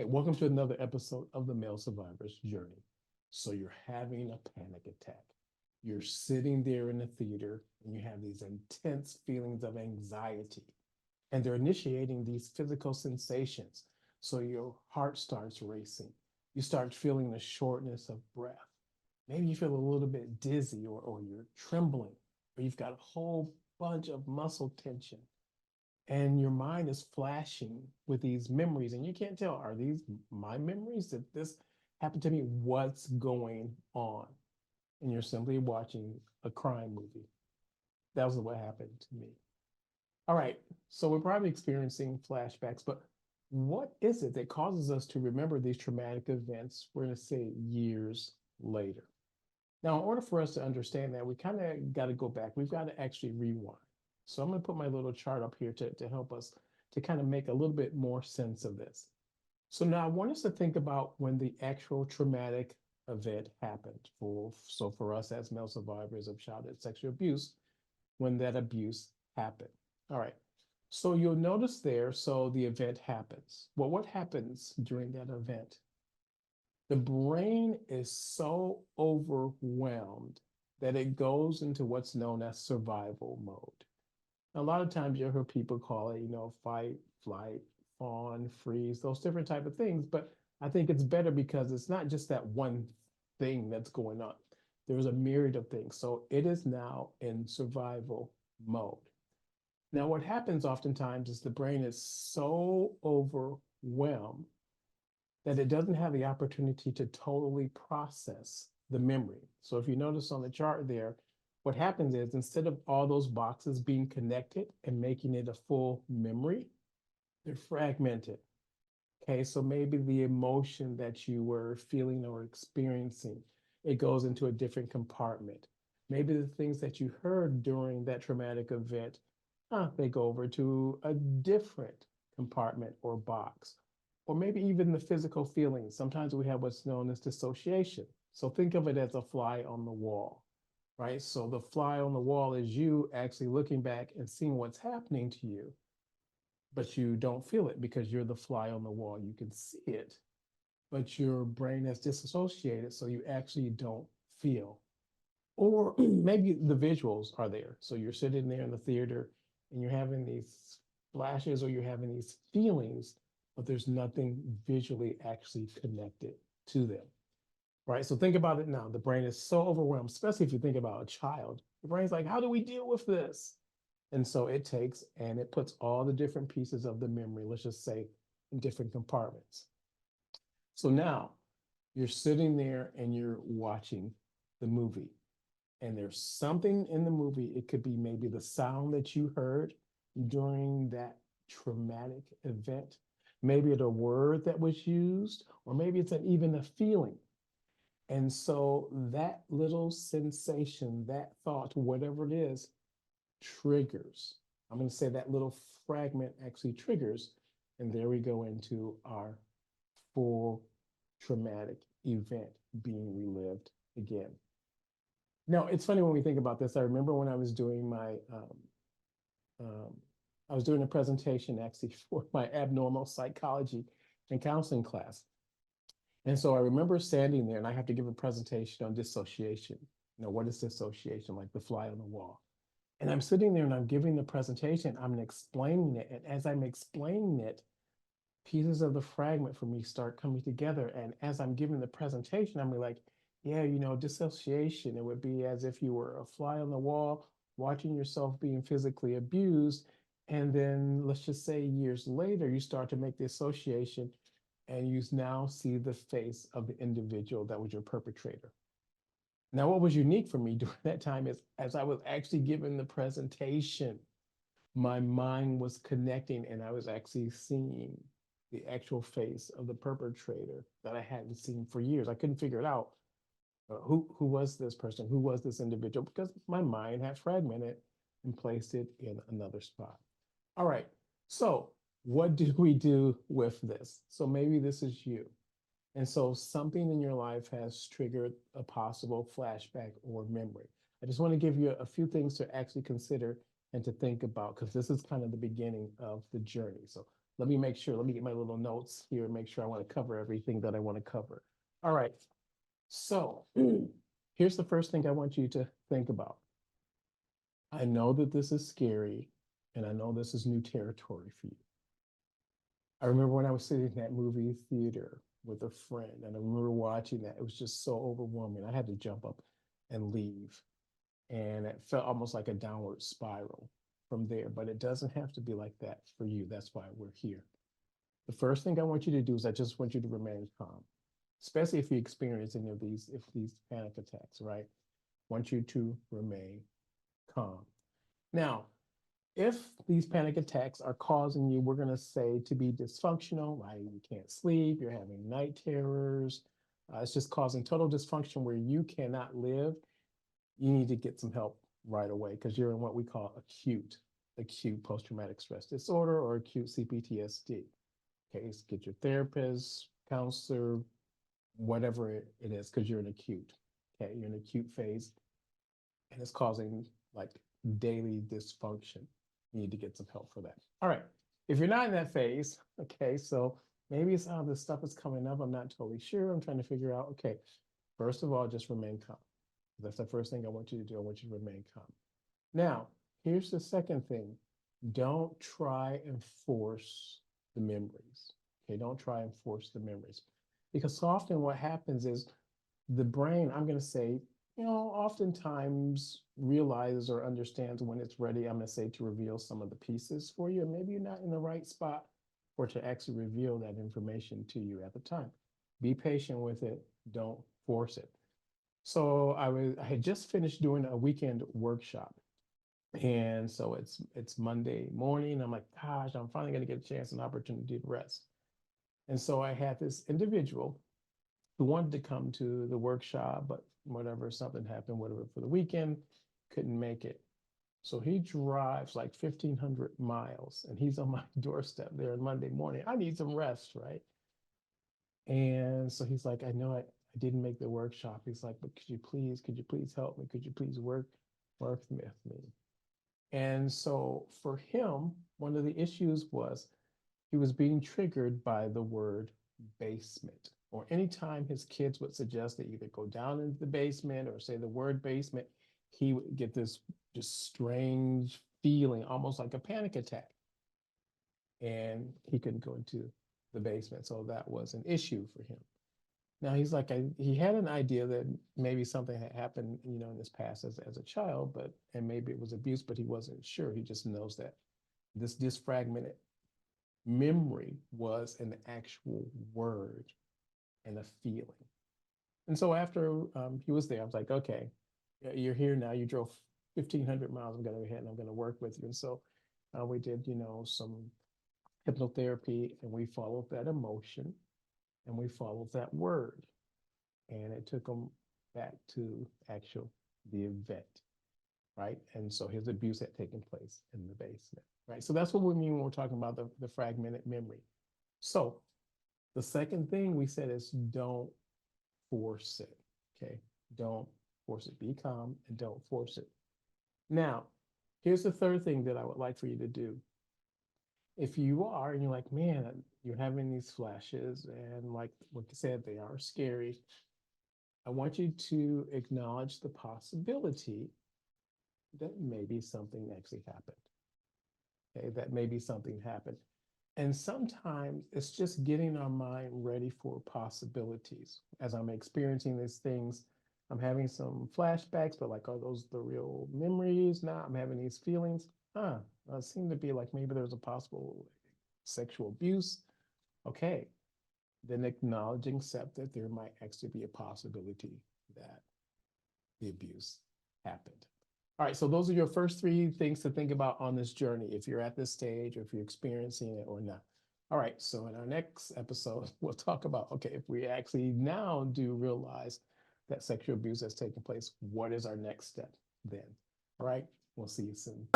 Hey, welcome to another episode of the Male Survivor's Journey. So you're having a panic attack. You're sitting there in the theater and you have these intense feelings of anxiety, and they're initiating these physical sensations. So your heart starts racing. You start feeling the shortness of breath. Maybe you feel a little bit dizzy or you're trembling, or you've got a whole bunch of muscle tension and your mind is flashing with these memories and you can't tell, are these my memories? Did this happen to me? What's going on? And you're simply watching a crime movie. That was what happened to me. All right, so we're probably experiencing flashbacks, but what is it that causes us to remember these traumatic events, we're going to say years later? Now, in order for us to understand that, we kind of got to go back. We've got to actually rewind. So I'm going to put my little chart up here to help us to kind of make a little bit more sense of this. So now I want us to think about when the actual traumatic event happened. So for us as male survivors of childhood sexual abuse, when that abuse happened. All right. So you'll notice there, so the event happens. Well, what happens during that event? The brain is so overwhelmed that it goes into what's known as survival mode. A lot of times you'll hear people call it, fight, flight, fawn, freeze, those different type of things. But I think it's better because it's not just that one thing that's going on. There's a myriad of things. So it is now in survival mode. Now, what happens oftentimes is the brain is so overwhelmed that it doesn't have the opportunity to totally process the memory. So if you notice on the chart there, what happens is instead of all those boxes being connected and making it a full memory, they're fragmented. Okay, so maybe the emotion that you were feeling or experiencing, it goes into a different compartment. Maybe the things that you heard during that traumatic event, they go over to a different compartment or box. Or maybe even the physical feelings. Sometimes we have what's known as dissociation. So think of it as a fly on the wall, right? So the fly on the wall is you actually looking back and seeing what's happening to you, but you don't feel it because you're the fly on the wall. You can see it, but your brain has disassociated, so you actually don't feel. Or maybe the visuals are there. So you're sitting there in the theater and you're having these flashes or you're having these feelings, but there's nothing visually actually connected to them. Right. So think about it now. The brain is so overwhelmed, especially if you think about a child. The brain's like, how do we deal with this? And so it takes and it puts all the different pieces of the memory, let's just say, in different compartments. So now you're sitting there and you're watching the movie, and there's something in the movie. It could be maybe the sound that you heard during that traumatic event. Maybe it's a word that was used, or maybe it's even a feeling. And so that little sensation, that thought, whatever it is, triggers. I'm going to say that little fragment actually triggers. And there we go into our full traumatic event being relived again. Now, it's funny when we think about this. I remember when I was doing um, I was doing a presentation actually for my abnormal psychology and counseling class. And so I remember standing there and I have to give a presentation on dissociation. What is dissociation? Like the fly on the wall. And I'm sitting there and I'm giving the presentation, I'm explaining it. And as I'm explaining it, pieces of the fragment for me start coming together. And as I'm giving the presentation, I'm like, yeah, dissociation, it would be as if you were a fly on the wall, watching yourself being physically abused. And then let's just say years later, you start to make the association and you now see the face of the individual that was your perpetrator. Now, what was unique for me during that time is as I was actually giving the presentation, my mind was connecting and I was actually seeing the actual face of the perpetrator that I hadn't seen for years. I couldn't figure it out. Who was this person? Who was this individual? Because my mind had fragmented and placed it in another spot. All right. So what do we do with this? So maybe this is you. And so something in your life has triggered a possible flashback or memory. I just want to give you a few things to actually consider and to think about, because this is kind of the beginning of the journey. So Let me make sure, let me get my little notes here and make sure I want to cover everything that I want to cover. All right. So here's the first thing I want you to think about. I know that this is scary, and I know this is new territory for you. I remember when I was sitting in that movie theater with a friend, and I remember watching that. It was just so overwhelming. I had to jump up and leave. And it felt almost like a downward spiral from there. But it doesn't have to be like that for you. That's why we're here. The first thing I want you to do is I just want you to remain calm, especially if you experience any of these panic attacks, right? I want you to remain calm. Now, if these panic attacks are causing you, we're going to say, to be dysfunctional, right? You can't sleep, you're having night terrors, it's just causing total dysfunction where you cannot live, you need to get some help right away because you're in what we call acute post-traumatic stress disorder or acute CPTSD. Okay, so get your therapist, counselor, whatever it is, because you're in acute. Okay, you're in acute phase and it's causing like daily dysfunction. You need to get some help for that. All right. If you're not in that phase, okay, so maybe it's how this stuff is coming up. I'm not totally sure. I'm trying to figure out, okay, first of all, just remain calm. That's the first thing I want you to do. I want you to remain calm. Now, here's the second thing. Don't try and force the memories. Okay, don't try and force the memories. Because often what happens is the brain, I'm going to say, oftentimes realizes or understands when it's ready, I'm going to say, to reveal some of the pieces for you. And maybe you're not in the right spot for to actually reveal that information to you at the time. Be patient with it. Don't force it. So I had just finished doing a weekend workshop. And so it's Monday morning. I'm like, gosh, I'm finally going to get a chance, an opportunity to rest. And so I had this individual who wanted to come to the workshop, but whatever, something happened, whatever, for the weekend, couldn't make it. So he drives like 1,500 miles and he's on my doorstep there on Monday morning. I need some rest, right? And so he's like, I know I didn't make the workshop. He's like, but could you please help me? Could you please work with me? And so for him, one of the issues was he was being triggered by the word basement. Or anytime his kids would suggest that either go down into the basement or say the word basement, he would get this just strange feeling, almost like a panic attack. And he couldn't go into the basement. So that was an issue for him. Now he's like, he had an idea that maybe something had happened, in his past as a child, and maybe it was abuse, but he wasn't sure. He just knows that this disfragmented memory was an actual word and a feeling. And so after he was there, I was like, okay, you're here now. You drove 1,500 miles. I'm going to go ahead and I'm going to work with you. And so we did, some hypnotherapy, and we followed that emotion and we followed that word. And it took him back to the event, right? And so his abuse had taken place in the basement, right? So that's what we mean when we're talking about the fragmented memory. So the second thing we said is don't force it, okay? Don't force it. Be calm and don't force it. Now, here's the third thing that I would like for you to do. If you are, and you're like, man, you're having these flashes, and like I said, they are scary, I want you to acknowledge the possibility that maybe something actually happened. Okay, that maybe something happened. And sometimes it's just getting our mind ready for possibilities. As I'm experiencing these things, I'm having some flashbacks, but like, are those the real memories now? I'm having these feelings. It seemed to be like maybe there's a possible sexual abuse. Okay, then acknowledging, accept that there might actually be a possibility that the abuse happened. All right, so those are your first three things to think about on this journey, if you're at this stage or if you're experiencing it or not. All right, so in our next episode, we'll talk about, okay, if we actually now do realize that sexual abuse has taken place, what is our next step then? All right, we'll see you soon.